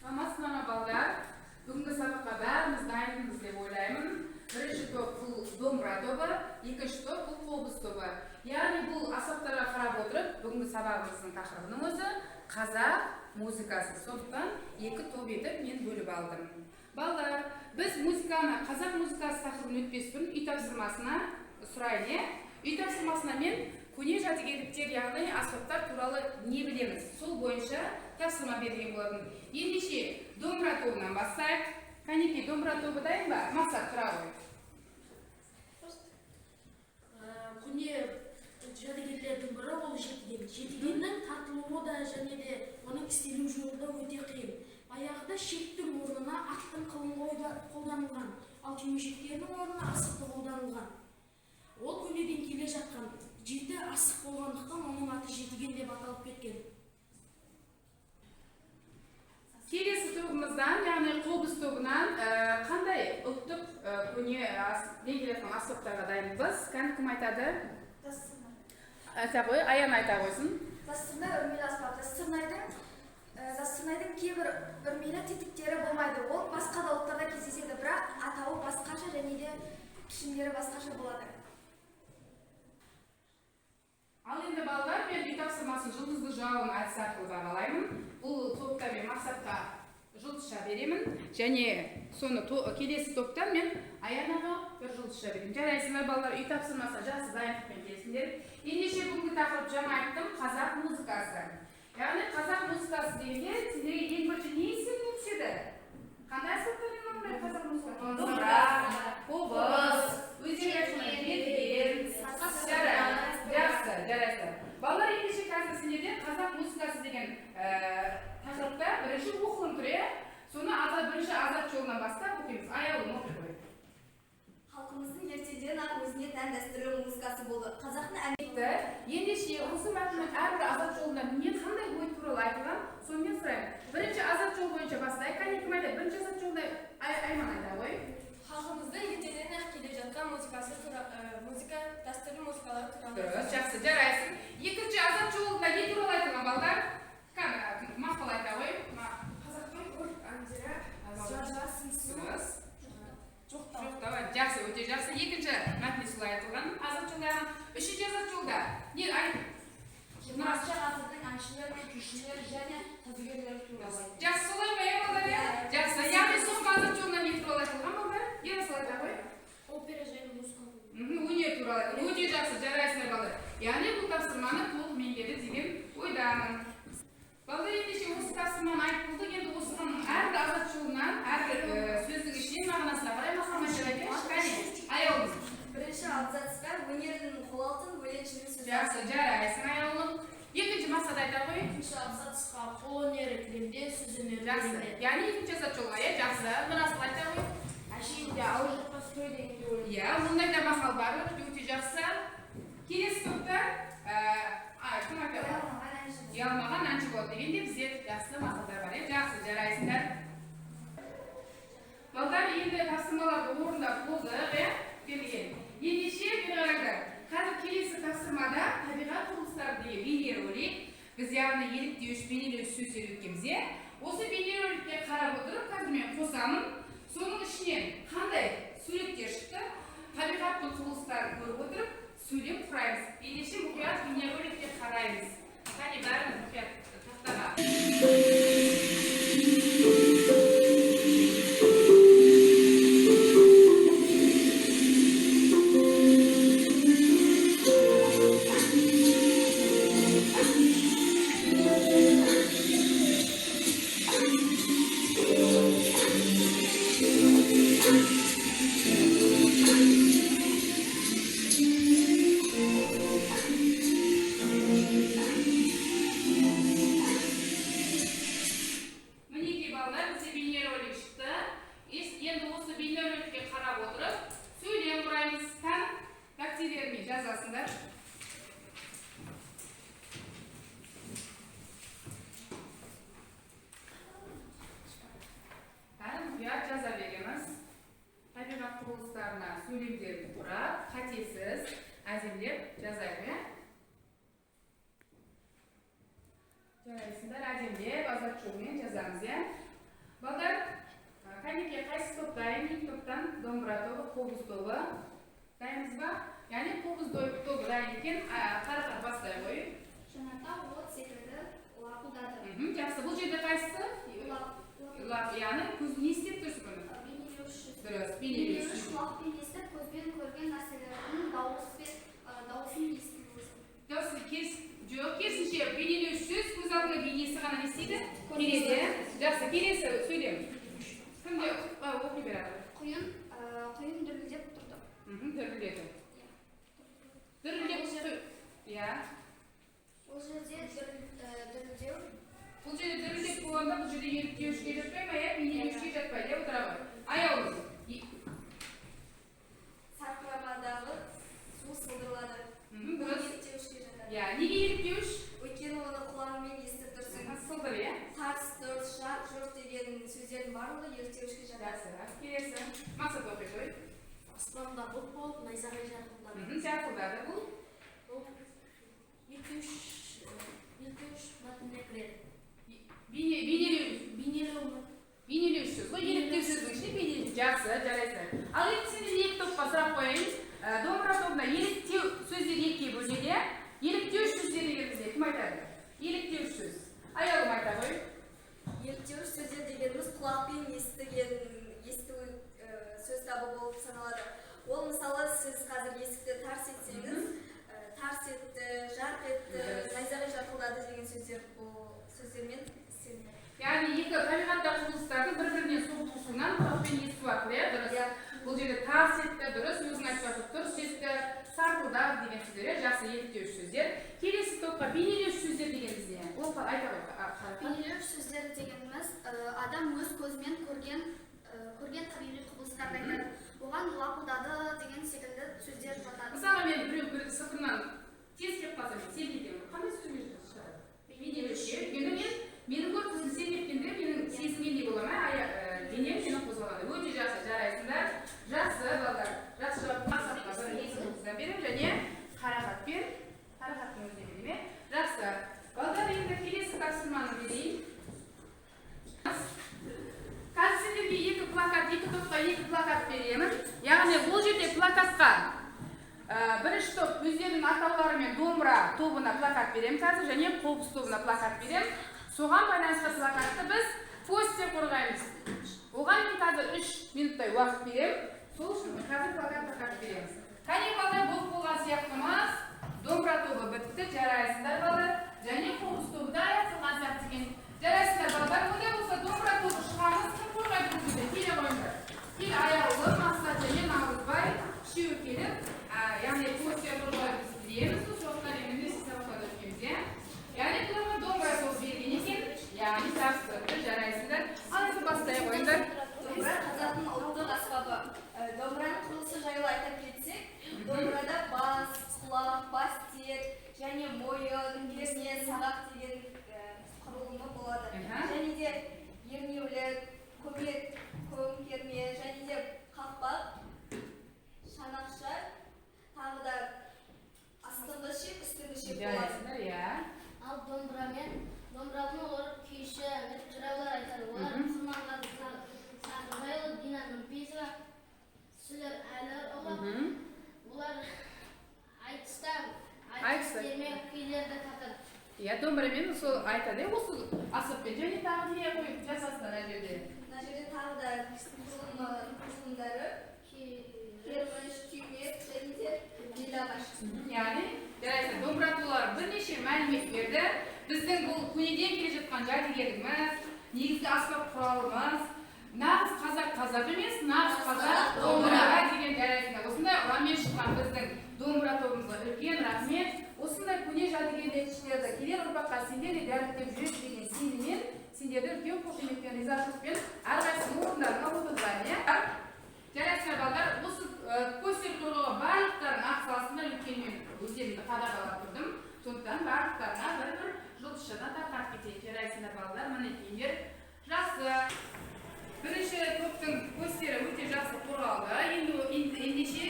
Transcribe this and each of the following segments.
Саламатсыздар ма балдар? Бүгінгі сабаққа бәріміз дайынбыз деп ойлаймын. Бірінші топ бұл домбыра тобы, екінші топ бұл қобыз тобы. Яғни бұл аспаптарға қарап отырып, бүгінгі сабағымыздың тақырыбының өзі қазақ музыкасы. Сондықтан екі топ етіп мен бөліп алдым. Балдар, біз музыканы, қазақ музыкасы тақырыбын өтпес бұрын үй тапсырмасына сұрайын. Үй тапсырмасына мен көне жәдігерліктер, яғни аспаптар туралы не білеміз? Сол бойынша тапсырма берген болатын. Ендеше домбыра тобынан бастайық. Қанекей, домбыра тобы дайын ба? Мақсат, тұра ғой. Көне жәдігерлердің бірі ол жетіген. Жетігеннің тартылуы да және де оның істелу жолы да өте қиын. Баяғыда шектің орнына аттың қылын қолданылған, ал түймешектердің орнына асықты қолданылған. Ол көнеден келе жатқан жеті асық болғандықтан оның аты жетіген деп аталып кеткен. Келесі тобымыздан, яғни қобыз тобынан қандай ұлттық көне деңгейлетін аспаптарға дайынбыз? Кім айтады? Айта ғой, Аян айта қойсын. Дастырна үрмелі аспап. Дастырнайдың кейбір үрмелі тетіктері болмайды. Ол басқа да ұлттарда кездеседі, бірақ атауы басқаша және де пішіндері басқаша болады. Ал енді балалар, мен үй тапсырмасын жұлдызды жауын әдісі арқылы бағалаймын. Бұл топта мен мақсатқа жұлдызша беремін, және соны келесі топтан мен Аянаға бір жұлдызша беремін. Жарайсыңдар балалар, үй тапсырмасы жақсы дайындықпен келсіңдер. Ендеше бүгінгі тақырып жаңа айттым, қазақ музыкасы. Яғни қазақ музыкасы дегенде сендерге ең бірінші не есіңе түседі? Қандай аспаптармен орындайды қазақ музыкасы? Домбыра, қобыз, жарайсыздар. Балалар, ендеше қазір сендерден қазақ музыкасы деген тақырыпта бірінші оқылым тұр, соны бірінші азат жолынан бастап оқимыз. Аяулым оқи қой. Халқымыздың ертеден ақ өзіне тән дәстүрлі музыкасы болды. Қазақтың әнді. Ендеше осы мәтіннің әрбір азат жолында не қандай ой туралы айтылған, сонымен сұраймын. Бірінші азат жол бойынша бастайық. Кім айтады? Бірінші азат жолда Айман айта ғой. Халқымыздың ертеден ақ келе жатқан дәстүрлі музыкалары туралы. Дұрыс, жақсы, жарайсың. Екінші азат жолында не туралы айтылған балдар? Мақпал айта ғой. Қазақтың өрт әндері, дұрыс. Жоқтау, жақсы, өте жақсы. Екінші мәтіне солай айтылған азат жолда. Үшінші азат жолда не айтылған? 20 ғасырдың әншілер, күйшілер және қазгерлер туралы. Жақсы, солай ма, балдар? Жақсы, яғни соңғы азат жолында не туралы айтылған балдар? Ерасыл айта ғой. Опера және музыка. Өнер туралы айтылған. Өте жақсы, жарайсыңдар балдар. Яғни бұл тапсырманы толық меңгерді деген ойдамын. Балдар, ендеше осы тапсырманы айтып болдық. Енді осының әрбір азат жолынан, әрбір сөздің ішінен мағынасына қарай мақамат айтайық. Кәне, аяулым. Бірінші абзацта өнердің қол алтын, өлеңшінің сөзі. Жақсы, жарайсың аяулым. Екінші мақсат айта ғой. Екінші абзацқа қол өнері кілемде, сөз өнері жақсы. өлеңде. Яғни екінші азат жолға, жақсы. Мынасы айта ғой. Әшейінде ауыр жаққа строй дегенде ойлайды. Иә, мұндай да мақал бар, өте жақсы. Келесі топта кім айтады? Ұялмаған әнші болады дегенде бізде жақсы мақалдар бар. Жақсы, жарайсыңдар. Балдар, енді тапсырмаларды орындап болды, берілген. Ендеше қараңдар. Қазір келесі тапсырмада табиғат құбылыстары деген бейнеролик, біз яғни еліктеуіш бейнелеуіш сөздер өткенбіз. Осы бейнероликке қарап отырып, қазір мен қосамын. Соның ішінен қандай суреттер шықты, табиғаттың құбылыстарын көріп отырып, сөйлем құраймыз. Ендеше мұқият бейнероликке қараймыз. Қане бәріміз мұқият тақтаға. Жазасыңдар. Мұқият жаза береміз. Табиғат құбылыстарына сөйлемдерді құрап, қатесіз әдемілеп жазайық. Жарайсыңдар, әдемілеп азат жолмен жазамыз. Балдар, кәнекей қайсы топ дайын? Екі топтан домбыра тобы, қобыз тобы. Дайынбыз ба? Яғни қобыз тобы дайын екен, қарақат бастай қой. Жаңата от секілді лапылдады. Жақсы, бұл жерде қайсысы? Яғни көз не істеп тұрсыз бұны? Бейнелеуші. Дұрыс, бейнелеуші. Құлақпен естіп, көзбен көрген нәрселердің дауысын естіп. Жоқ, керісінше бейнелеушісіз, көз алдыңа бейнесі ғана не істейді? Келеді. Жақсы, келесі сөйлем. Кімде оқи береді? Құйын дүрілдеп тұрды. Дүрілдеді. Дүрілдеп, иә. Ол жерде дүрілдеу. Бұл жерде дүрілдеп болғанда, бұл жерде еліктеушіге жатпай ма, бейнелеушіге жатпай, деп отыра ғой. Аяулыз. Сарқырамадағы су сылдырлады. Дұрыс. Еліктеушіге жатады. Иә, неге еліктеуш? Өйткені оны құлағымен естіп тұрсың. Сылдыр, иә? Тарс, дұрыс, жақ, жұрт деген сөздердің барлығы еліктеушіге жатады. Жақсы, келесі. Мақсат оқи қой. аспанда бұлт болып найзағай жарқылдады. Жарқылдады бұл. Бұл еліктеуш мәтініне кіреді. Бейнелеушісіз ғой, еліктеушісіздің ішінде бейнелеуші. Жақсы, жарайсыз. Ал енді сендер екі топқа сұрақ қояйын. Домбыра тобына еліктеу сөздер екіге бөлінеді. Еліктеуш сөздер деген бізде кім айтады? Еліктеуш сөз. Аялым айта ғой. Еліктеуіш сөздер дегеніміз құлақпен есту сөз табы болып саналады. Ол мысалы сіз қазір есікті тарс етсеңіз, тарс етті, жарқ етті, найзағай жарқылдады деген сөздермен істелінеді. Яғни екі табиғатта құбылыстарды бір-бірінен соғысуынан құлақпен есту арқылы, дұрыс. Бұл жерде тарс етті, дұрыс, өзің айтып жатыр, дұрыс етті, сарқылдады деген сөздер, жақсы еліктеуіш сөздер. Келесі топқа бейнелеуіш сөздер деген бізде. Ол айта ғой. Бейнелеуіш сөздер дегеніміз адам өз көзімен көрген табиғи құбылыстарды айтады. Оған лапылдады деген секілді сөздер жатады. Мысалы мен біреу сыртымнан тез келіп қалса, мен сен кетемін. Қандай сөзмен шығады? Бейнелеуші. Өйткені менің көзім сен кеткенде менің сезінгендей бола ма? Денем менің қозғалғанда. Өте жақсы, жарайсыңдар. Жақсы, балдар. Жақсы жауап мақсатқа бір есіміңізден беремін және қарақатпен өте береме. Жақсы. Балдар, енді келесі тапсырманы берейін. Қазір сендерге екі топқа екі плакат беремін. Яғни бұл жерде плакатқа бірінші топ өздерінің атауларымен домбыра тобына плакат беремін қазір және қобыз тобына плакат беремін. Соған байланысты плакатты біз постер қорғаймыз. Оған мен қазір 3 минуттай уақыт беремін. Сол үшін қазір плакат береміз. Қане балдар, болып болған сияқтымыз. Домбыра тобы бітті, жарайсыңдар балдар. Және қобыз тобы да аяқталған сияқты деген. Жарайсыңдар балдар. Ондай болса домбыра тобы шығамыз, кім қорғайды бұл жерде? Келе қойыңдар. Кел Аяулы, Мақсат және Наурызбай үшеуі келіп, яғни постер қорғайды біз білеміз. Осы уақытта немесе сабақтарда өткенде. Яғни бұларға домбыра тобы берген екен. Яғни тапсырды, жарайсыңдар. Ал енді бастай қойыңдар. Домбыра қазақтың ұлттық аспабы. Домбыраның құрылысы жайлы айта кетсек, домбырада бас, құлақ, бас тиек және мойын, перне, сағақ деген құрылымы болады. Және де ернеулі, көмкерме, және де қақпақ, шанақша, тағы да астыңғы шек, үстіңгі шек болады. Ал домбыраның олар күйші, жыраулар айтады. Олар мұсылмандарды жайлы Дина Нұрпейісова, Сүлер әлі олар. Олар айтыстармен күйлерді қатады. Домбырамен сол айтады, осы асықпен және тағы не қойып жасасыздар ана жерде. Мына жерде тағы да құрылымдары, керміш, түймек және де белағаш. Яғни, жарайсың, домбыратулар бірнеше мәлімет берді. Біздің бұл көнеден келе жатқан жәдігеріміз, негізгі аспап құралымыз, нағыз қазақ емес, нағыз қазақ домбыра деген жарайсыңдар. Осындай ұранмен шыққан біздің домбыра тобымызға үлкен рахмет. Осындай көне жәдігерлерді келер ұрпаққа сендер де дәріптеп жүреді деген сеніммен, сендерді үлкен қошеметпен, ризашылықпен әрқайсының орындарына отырғызайын. Жарайсыңдар балдар, осы постер қорғауға барлықтарының ақ саласында үлкенмен өздерімді қадағалап тұрдым. Сондықтан барлықтарына бір жұлдызшадан тартып кетейін. Жарайсыңдар балдар, міне киімдер жақсы. Бірінші топтың постері өте жақсы қорғалды. Ендеше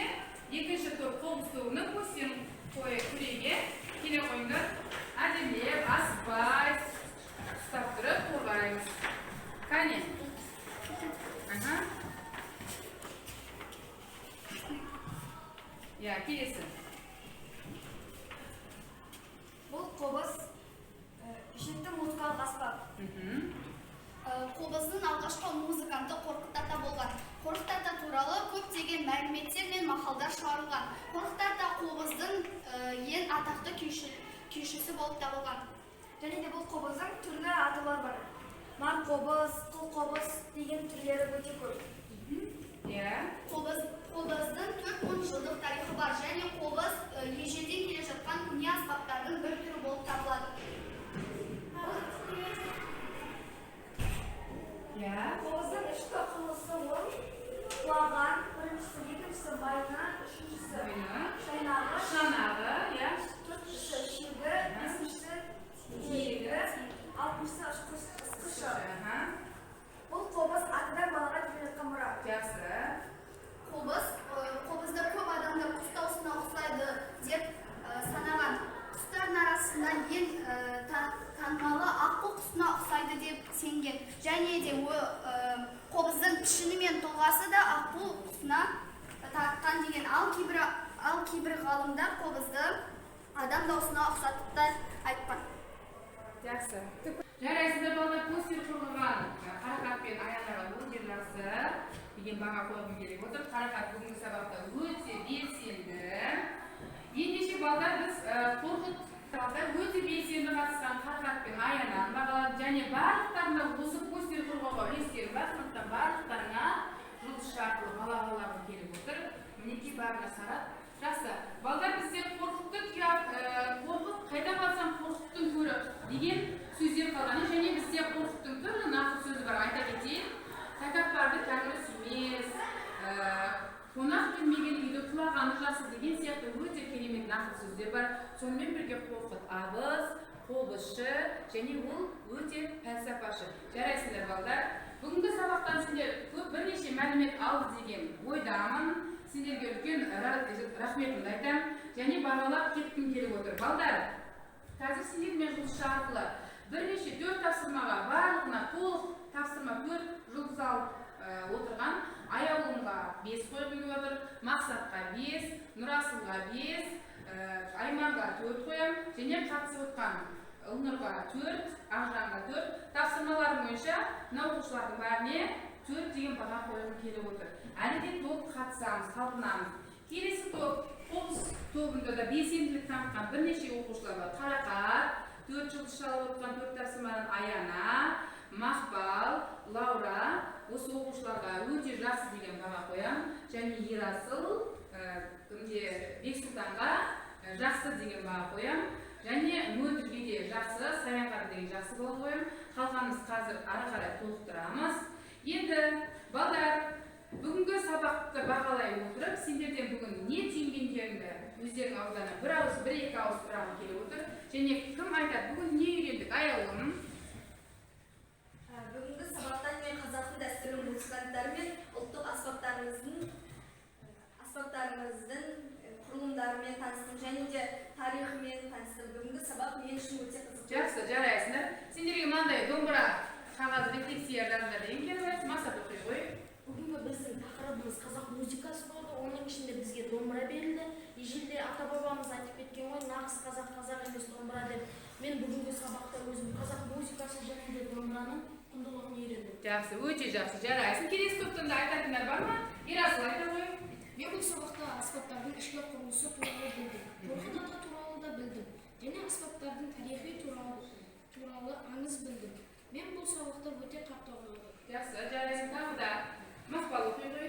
екінші топ қобыз тобының постерін көреге келе қойыңдар. Әдемілеп, аспай ұстап тұрып қорғаймыз. Қане. Қобыздың алғашқы музыканты Қорқыт Ата болған. Қорқыт Ата туралы көптеген мәліметтер мен мақалдар шығарылған. Қорқыт Ата қобыздың ең атақты күйшісі болып табылған. Және де бұл қобыздың түрлі атылар бар. Мар қобыз, қыл қобыз деген түрлері өте көп. Қобыздың 4000 жылдық тарихы бар және қобыз ежелден келе жатқан көне аспаптардың бір түрі болып табылады. Қобыздың ішкі құрылысы он, құлаған, біріншісі, екіншісі байына, үшіншісі шайнағы, төртіншісі шегі, бесіншісі тиегі, алтыншысы ысқышы. Бұл қобыз атадан балаға келе жатқан мұра. Қобызды көп адамдар құс даусына ұқсайды деп санаған. Құстардың арасында ең танымалы аққу құсына ұқсайды деп сенген. Және де қобыздың пішіні мен тұлғасы да аққу құсына тартқан деген. Ал кейбір ғалымдар қобызды адам даусына ұқсатып та айтқан. Жарайсыздар балдар, постер құрылған қарақат пен аяғаға өте жақсы деген баға қойғым келіп отыр. Қарақат бүгінгі сабақта өте белсенді. Ендеше балдар біз өте белсенді қатысқан қарақат пен аянан бағалады және барлықтарына осы постер құрғауға үлестері бар. Сондықтан барлықтарына жұлдыз арқылы бағалағым келіп отыр. Мінекей барына сарап. Жақсы. Балдар бізде қорқытты қорқыт қайда барсам қорқыттың көрі деген сөздер қалғаны және бізде қорқыттың түрлі нақыл сөзі бар. Айта кетейін. Тәкаппарды тәңір сүймес, қонақ келмеген үйді құлағаны жақсы деген сияқты өте керемет нақыл сөздер бар. Сонымен бірге қорқыт абыз, қобызшы және ол өте пәлсапашы. Жарайсыңдар балдар. Бүгінгі сабақтан сендер бірнеше мәлімет алды деген ойдамын. Сендерге үлкен рахметімді айтам және бағалап кеткім келіп отыр. Балдар, қазір сендермен жұлдызша арқылы бірнеше 4 тапсырмаға барлығына толық тапсырма 4 жұлдыз алып отырған. Аяулымға 5 қойып отыр, Мақсатқа 5, Нұрасылға 5, Айманға 4 қоям және қатысып отқан Ұлнұрға 4, Ақжанға 4. Тапсырмалар бойынша оқушылардың бәріне 4 деген баға қойғым келіп отыр. Әлі де топ қатысамыз, талпынамыз. Келесі топ, қобыз тобында да белсенділік танытқан бірнеше оқушылар бар. Қарақат, 4 жұлдыз шалып отқан 4 тапсырмадан Аяна, Мақпал, Лаура, осы оқушыларға өте жақсы деген баға қоям. Және Ерасыл, Бексұлтанға жақсы деген баға қоям. Және Мөлдірге де жақсы, Саянға деген жақсы баға қоям. Қалғанымыз қазір ары қарай толықтырамыз. Енді балдар, бүгінгі сабақты бағалай отырып, сендерден бүгін не түйінгендеріңді өздерің ауыздарына бір ауыз, бір екі ауыз сұрағым келіп отыр. Және кім айтады, бүгін не үйрендік? Аяулым. Бүгінгі сабақтан мен қазақтың дәстүрлі музыканттары мен ұлттық аспаптарымыздың құрылымдарымен таныстым және де тарихымен таныстым. Бүгінгі сабақ мен үшін өте қызықты. Жақсы, жарайсыңдар. Сендерге мынандай домбыра қағаз рефлексия жазыңдар деген келіп айтып, Мақсат оқи ғой. Бүгінгі біздің тақырыбымыз қазақ музыкасы болды. Оның ішінде бізге домбыра берілді. Ежелде ата-бабамыз айтып кеткен ғой, нағыз қазақ емес домбыра деп. Мен бүгінгі сабақта өзім қазақ музыкасы және де домбыраның құндылығын үйрендім. Жақсы, өте жақсы, жарайсың. Келесі топтан да айтатындар бар ма? Ерасыл айта ғой. Мен бұл сабақта аспаптардың ішкі құрылысы туралы білдім. Қорқыт Ата туралы да білдім. Және аспаптардың тарихи туралы аңыз білдім. Мен бұл сабақта өте қатты ойландым. Жақсы, жарайсың. Тағы да Мақпал оқи ғой.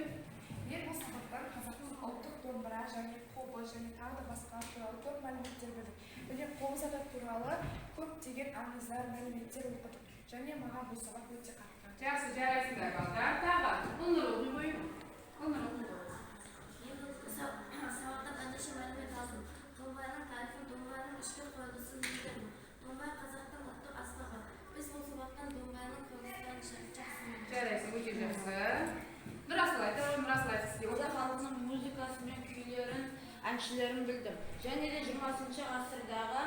Мен бұл сабақтан қазақтың ұлттық домбыра және қобыз және тағы да басқа туралы көп мәліметтер білдім. Және қобыз ата туралы көптеген аңыздар, мәліметтер оқыдым. Және маған бұл сабақ өте қатты. Жақсы, жарайсыңдар балдар. Тағы Ұлнұр оқи ғой. Ұлнұр оқи ғой. Мен бұл сабақта бірнеше мәлімет алдым. Домбыраның тарихын, домбыраның ішкі құрылысын білдім. Домбыра қазақтың ұлттық аспабы. Біз бұл сабақтан домбыраның құрылыстарын жақсымыз. Жарайсың, өте жақсы. Нұрасыл айта ғой, Нұрасыл айта сізге. Қазақ халқының музыкасы мен күйлерін, әншілерін білдім. Және де 20 ғасырдағы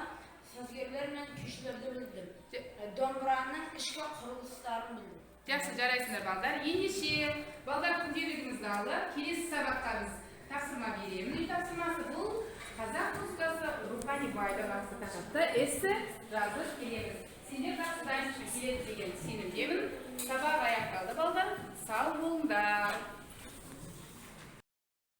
сазгерлер мен күйшілерді білдім. Домбыраның ішкі құрылыстарын білдім. Жақсы, жарайсыңдар балдар. Ендеше балдар күнделігіңізді алып, келесі сабаққа біз тапсырма беремін. Үй тапсырмасы бұл қазақ музыкасы рухани байлығы атты тақырыпта эссе жазып келеміз. сендер жақсы дайын келеді деген сенімдемін.